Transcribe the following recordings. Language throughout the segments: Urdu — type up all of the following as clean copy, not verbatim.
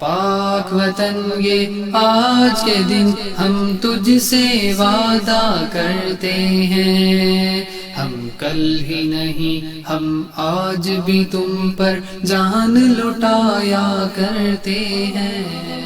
پاک وطن یہ آج کے دن ہم تجھ سے وعدہ کرتے ہیں، ہم کل ہی نہیں ہم آج بھی تم پر جان لٹایا کرتے ہیں۔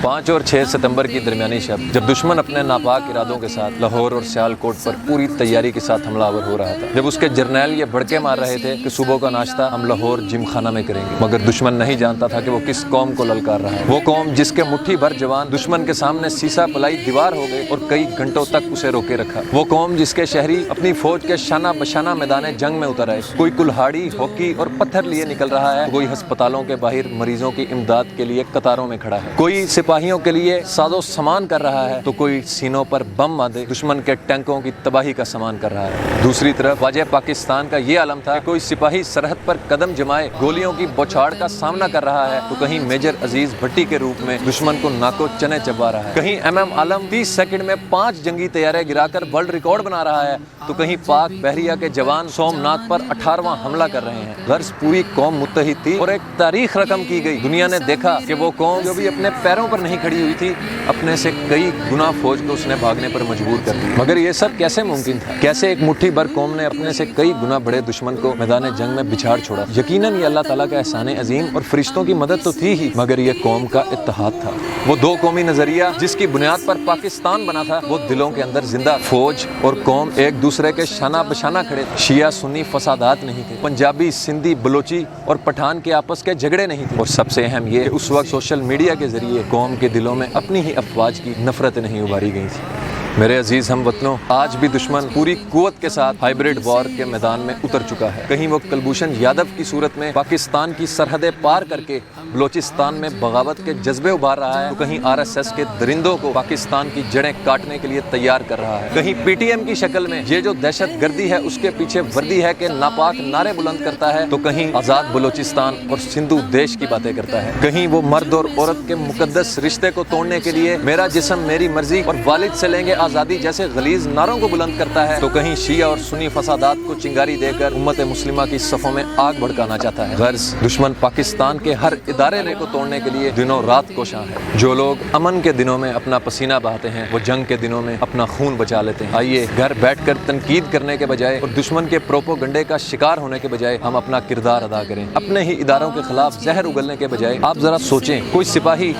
5 اور 6 ستمبر کی درمیانی شب جب دشمن اپنے ناپاک ارادوں کے ساتھ لاہور اور سیال کوٹ پر پوری تیاری کے ساتھ حملہ آور ہو رہا تھا، جب اس کے جرنیل یہ بڑکے مار رہے تھے کہ صبح کا ناشتہ ہم لاہور جم خانہ میں کریں گے، مگر دشمن نہیں جانتا تھا کہ وہ کس قوم کو للکار رہا ہے۔ وہ قوم جس کے مٹھی بھر جوان دشمن کے سامنے سیسا پلائی دیوار ہو گئے اور کئی گھنٹوں تک اسے روکے رکھا۔ وہ قوم جس کے شہری اپنی فوج کے شانہ بشانہ میدان جنگ میں اتر آئے، کوئی کلہاڑی ہاکی اور پتھر لیے نکل رہا ہے، کوئی ہسپتالوں کے باہر مریضوں کی امداد کے لیے قطاروں میں کھڑا ہے، کوئی سپاہیوں کے لیے ساز و سامان کر رہا ہے تو کوئی سینوں پر بم باندھے دشمن کے ٹینکوں کی تباہی کا سامان کر رہا ہے۔ دوسری طرف واجہ پاکستان کا یہ عالم تھا کہ کوئی سپاہی سرحد پر قدم جمائے گولیوں کی بوچھاڑ کا سامنا کر رہا ہے تو کہیں میجر عزیز بھٹی کے روپ میں دشمن کو ناکو چنے چبا رہا ہے، کہیں MM عالم 30 سیکنڈ میں 5 جنگی طیارے گرا کر ورلڈ ریکارڈ بنا رہا ہے تو کہیں پاک بحریہ کے جوان سومناتھ پر 18واں حملہ کر رہے ہیں۔ غرض پوری قوم متحد تھی اور ایک تاریخ رقم کی گئی۔ دنیا نے دیکھا کہ وہ قوم جو بھی اپنے پیروں پر نہیں کھڑی ہوئی تھی، اپنے سے کئی گنا فوج کو اس نے بھاگنے پر مجبور کر دی۔ مگر یہ سب کیسے ممکن تھا؟ کیسے ایک مٹھی بھر قوم نے اپنے سے کئی گنا بڑے دشمن کو میدان جنگ میں بچھاڑ چھوڑا؟ یقیناً یہ اللہ تعالیٰ کا احسان عظیم اور فرشتوں کی مدد تو تھی ہی، مگر یہ قوم کا اتحاد تھا۔ وہ دو قومی نظریہ جس کی بنیاد پر پاکستان بنا تھا، وہ دلوں کے اندر زندہ۔ فوج اور قوم ایک دوسرے کے شانہ بشانہ کھڑے تھے۔ شیعہ سنی فسادات نہیں تھے، پنجابی سندھی بلوچی اور پٹھان کے آپس کے جھگڑے نہیں تھے، اور سب سے اہم یہ کہ اس وقت سوشل میڈیا کے ذریعے قوم کے دلوں میں اپنی ہی افواج کی نفرت نہیں ابھاری گئی تھی۔ میرے عزیز ہم وطنوں، آج بھی دشمن پوری قوت کے ساتھ ہائیبریڈ وار کے میدان میں اتر چکا ہے۔ کہیں وہ کلبھوشن یادو کی صورت میں پاکستان کی سرحدیں پار کر کے بلوچستان میں بغاوت کے جذبے ابھار رہا ہے تو کہیں RSS کے درندوں کو پاکستان کی جڑیں کاٹنے کے لیے تیار کر رہا ہے۔ کہیں PTM کی شکل میں یہ جو دہشت گردی ہے اس کے پیچھے وردی ہے کہ ناپاک نعرے بلند کرتا ہے تو کہیں آزاد بلوچستان اور سندھو دیش کی باتیں کرتا ہے۔ کہیں وہ مرد اور عورت کے مقدس رشتے کو توڑنے کے لیے میرا جسم میری مرضی اور والد سے لیں گے آزادی جیسے غلیظ نعروں کو بلند کرتا ہے تو کہیں شیعہ اور سنی فسادات کو چنگاری دے کر امت مسلمہ کی صفوں میں آگ بھڑکانا چاہتا ہے۔ غرض دشمن پاکستان کے ہر ادارے کو توڑنے کے لیے دنوں رات کوشاں ہے۔ جو لوگ امن کے دنوں میں اپنا پسینہ بہاتے ہیں وہ جنگ کے دنوں میں اپنا خون بچا لیتے ہیں۔ آئیے گھر بیٹھ کر تنقید کرنے کے بجائے اور دشمن کے پروپوگنڈے کا شکار ہونے کے بجائے ہم اپنا کردار ادا کریں۔ اپنے ہی اداروں کے خلاف زہر اگلنے کے بجائے آپ ذرا سوچیں، کوئی سپاہی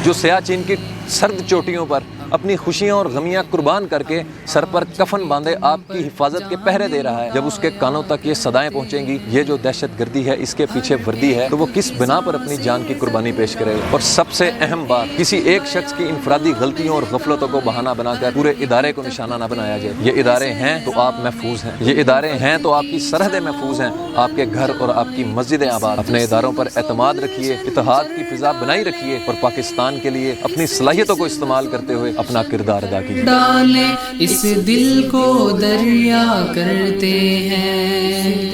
جو سیاچین کی سرد چوٹیوں پر اپنی خوشیاں اور غمیاں قربان کر کے سر پر کفن باندھے آپ کی حفاظت کے پہرے دے رہا ہے، جب اس کے کانوں تک یہ صدائیں پہنچیں گی یہ جو دہشت گردی ہے اس کے پیچھے وردی ہے تو وہ کس بنا پر اپنی جان کی قربانی پیش کرے گا؟ اور سب سے اہم بات، کسی ایک شخص کی انفرادی غلطیوں اور غفلتوں کو بہانہ بنا کر پورے ادارے کو نشانہ نہ بنایا جائے۔ یہ ادارے ہیں تو آپ محفوظ ہیں، یہ ادارے ہیں تو آپ کی سرحدیں محفوظ ہیں، آپ کے گھر اور آپ کی مسجدیں آباد۔ اپنے اداروں پر اعتماد رکھیے، اتحاد کی فضا بنائی رکھیے اور پاکستان کے لیے اپنی صلاحیتوں کو استعمال کرتے ہوئے اپنا کردار ادا کیجیے۔ ڈالے اس دل کو دریا کرتے ہیں،